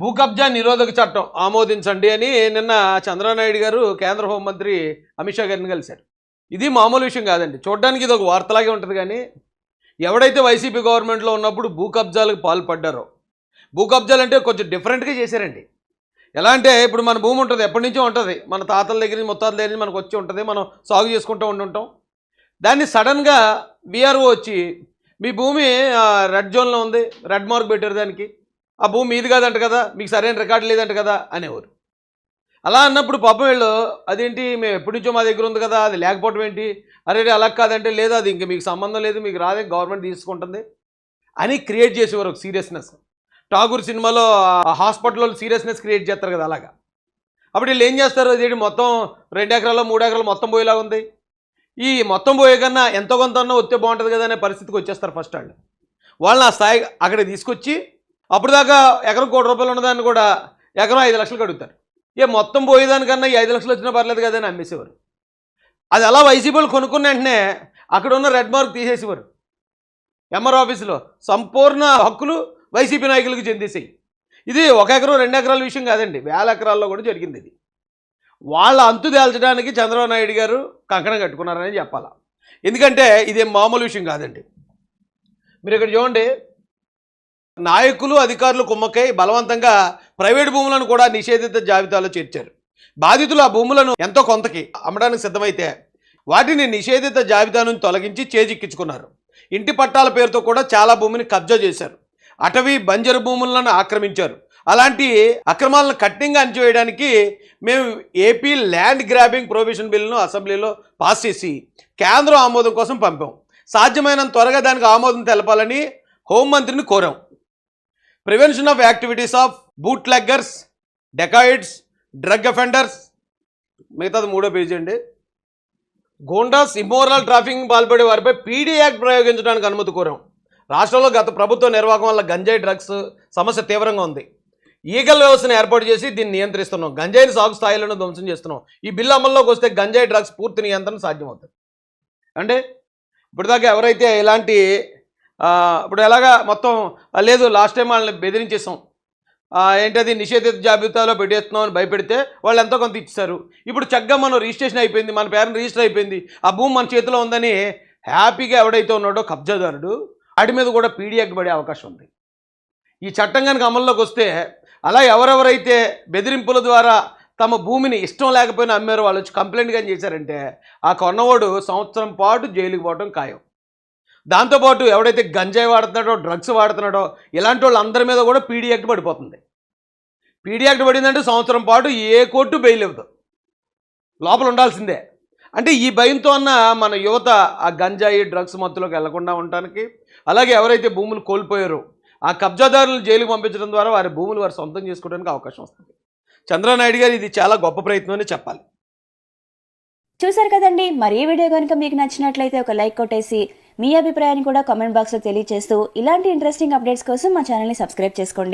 భూ కబ్జా నిరోధక చట్టం ఆమోదించండి అని నిన్న చంద్రనాయుడు గారు కేంద్ర హోంమంత్రి అమిత్ షా గారిని కలిశారు. ఇది మామూలు విషయం కాదండి. చూడడానికి ఇది ఒక వార్తలాగే ఉంటుంది. కానీ ఎవడైతే వైసీపీ గవర్నమెంట్లో ఉన్నప్పుడు భూ కబ్జాలకు పాల్పడ్డారో, భూ కబ్జాలు అంటే కొంచెం డిఫరెంట్గా చేశారండి. ఎలా అంటే ఇప్పుడు మన భూమి ఉంటుంది, ఎప్పటి నుంచో ఉంటుంది, మన తాతల దగ్గర నుంచి ముత్తాతల దగ్గర నుంచి మనకు వచ్చి ఉంటుంది, మనం సాగు చేసుకుంటూ ఉంటుంటాం. దాన్ని సడన్గా బీఆర్ఓ వచ్చి మీ భూమి రెడ్ జోన్లో ఉంది, రెడ్ మార్క్ పెట్టారు, దానికి ఆ భూమి మీది కాదంట కదా, మీకు సరైన రికార్డు లేదంట కదా అనేవారు. అలా అన్నప్పుడు పాపం వీళ్ళు అదేంటి మేము ఎప్పటి నుంచో మా దగ్గర ఉంది కదా, అది లేకపోవడం ఏంటి, అరే అలా కాదంటే లేదు, అది ఇంక మీకు సంబంధం లేదు, మీకు రాదే, గవర్నమెంట్ తీసుకుంటుంది అని క్రియేట్ చేసేవారు ఒక సీరియస్నెస్. ఠాగూర్ సినిమాలో హాస్పిటల్లో సీరియస్నెస్ క్రియేట్ చేస్తారు కదా, అలాగా. అప్పుడు వీళ్ళు ఏం చేస్తారు, అదేంటి మొత్తం 2 ఎకరాలు 3 ఎకరాలు మొత్తం పోయేలాగా ఉంది, ఈ మొత్తం పోయే కన్నా ఎంతో కొంత అన్నా వస్తే బాగుంటుంది కదా అనే పరిస్థితికి వచ్చేస్తారు. ఫస్ట్ వాళ్ళని ఆ స్థాయి అక్కడ తీసుకొచ్చి అప్పుడు దాకా ఎకరం ₹1,00,00,000 ఉన్నదాన్ని కూడా ఎకరం 5 లక్షలకు అడుగుతారు. మొత్తం పోయేదానికన్నా ఈ 5 లక్షలు వచ్చినా పర్లేదు కదా అని అమ్మేసేవారు. అది అలా వైసీపీలు కొనుక్కున్న వెంటనే అక్కడ ఉన్న రెడ్ మార్క్ తీసేసేవారు. ఎంఆర్ ఆఫీసులో సంపూర్ణ హక్కులు వైసీపీ నాయకులకు చెందేసాయి. ఇది 1 ఎకరం 2 ఎకరాల విషయం కాదండి, 1000 ఎకరాల్లో కూడా జరిగింది. ఇది వాళ్ళ అంతు తేల్చడానికి చంద్రబాబు నాయుడు గారు కంకణం కట్టుకున్నారని చెప్పాలా. ఎందుకంటే ఇదేం మామూలు విషయం కాదండి. మీరు ఇక్కడ చూడండి, నాయకులు అధికారులు కుమ్మక్కై బలవంతంగా ప్రైవేటు భూములను కూడా నిషేధిత జాబితాలో చేర్చారు. బాధితులు ఆ భూములను ఎంతో కొంతకి అమ్మడానికి సిద్ధమైతే వాటిని నిషేధిత జాబితా నుంచి తొలగించి చేజిక్కించుకున్నారు. ఇంటి పట్టాల పేరుతో కూడా చాలా భూమిని కబ్జా చేశారు. అటవీ బంజరు భూములను ఆక్రమించారు. అలాంటి అక్రమాలను కఠినంగా అణచివేయడానికి మేము ఏపీ ల్యాండ్ గ్రాబింగ్ ప్రొహిబిషన్ బిల్లును అసెంబ్లీలో పాస్ చేసి కేంద్రం ఆమోదం కోసం పంపాం. సాధ్యమైనంత త్వరగా దానికి ఆమోదం తెలపాలని హోంమంత్రిని కోరాం. Prevention of activities of bootleggers, dacoits, drug offenders, మిగతాది 3వ పేజీ అండి. గోండాస్, ఇమ్మోరల్ ట్రాఫికింగ్ పాల్పడే వారిపై పీడీ యాక్ట్ ప్రయోగించడానికి అనుమతి కోరాం. రాష్ట్రంలో గత ప్రభుత్వ నిర్వాహకం వల్ల గంజాయి డ్రగ్స్ సమస్య తీవ్రంగా ఉంది. ఈగల్ వ్యవస్థను ఏర్పాటు చేసి దీన్ని నియంత్రిస్తున్నాం. గంజాయిని సాగు స్థాయిలను ధ్వంసం చేస్తున్నాం. ఈ బిల్లు అమల్లోకి వస్తే గంజాయి డ్రగ్స్ పూర్తి నియంత్రణ సాధ్యమవుతుంది. అంటే ఇప్పటిదాకా ఎవరైతే ఇలాంటి ఇప్పుడు ఎలాగా మొత్తం లేదు, లాస్ట్ టైం వాళ్ళని బెదిరించేసాం, ఏంటది నిషేధిత జాబితాలో పెట్టేస్తున్నాం అని భయపెడితే వాళ్ళు ఎంతో కొంత ఇచ్చారు. ఇప్పుడు చక్కగా మనం రిజిస్ట్రేషన్ అయిపోయింది, మన పేరుని రిజిస్టర్ అయిపోయింది, ఆ భూమి మన చేతిలో ఉందని హ్యాపీగా ఎవడైతే ఉన్నాడో కబ్జాదారుడు వాటి మీద కూడా పీడీ యాక్ట్ పడే అవకాశం ఉంది. ఈ చట్టం కనుక అమల్లోకి వస్తే అలా ఎవరెవరైతే బెదిరింపుల ద్వారా తమ భూమిని ఇష్టం లేకపోయినా అమ్మారో వాళ్ళు వచ్చి కంప్లైంట్ కానీ చేశారంటే ఆ కొన్నవాడు సంవత్సరం పాటు జైలుకి పోవడం ఖాయం. దాంతోపాటు ఎవడైతే గంజాయి వాడుతున్నాడో, డ్రగ్స్ వాడుతున్నాడో ఇలాంటి వాళ్ళందరి మీద కూడా పీడీ యాక్ట్ పడిపోతుంది. పీడీ యాక్ట్ పడిందంటే సంవత్సరం పాటు ఏ కోర్టు బెయిల్ ఇవ్వదు, లోపల ఉండాల్సిందే. అంటే ఈ భయంతో అన్న మన యువత ఆ గంజాయి డ్రగ్స్ మత్తులోకి వెళ్లకుండా ఉండటానికి, అలాగే ఎవరైతే భూములు కోల్పోయారో ఆ కబ్జాదారులను జైలుకు పంపించడం ద్వారా వారి భూములు వారు సొంతం చేసుకోవడానికి అవకాశం వస్తుంది. చంద్రనాయుడు గారు ఇది చాలా గొప్ప ప్రయత్నం అని చెప్పాలి. చూసారు కదండి, మరి ఈ వీడియో కనుక మీకు నచ్చినట్లయితే ఒక లైక్ కొట్టేసి మీ అభిప్రాయాన్ని కూడా కామెంట్ బాక్స్లో తెలియజేస్తూ ఇలాంటి ఇంట్రెస్టింగ్ అప్డేట్స్ కోసం మా ఛానల్ని సబ్స్క్రైబ్ చేసుకోండి.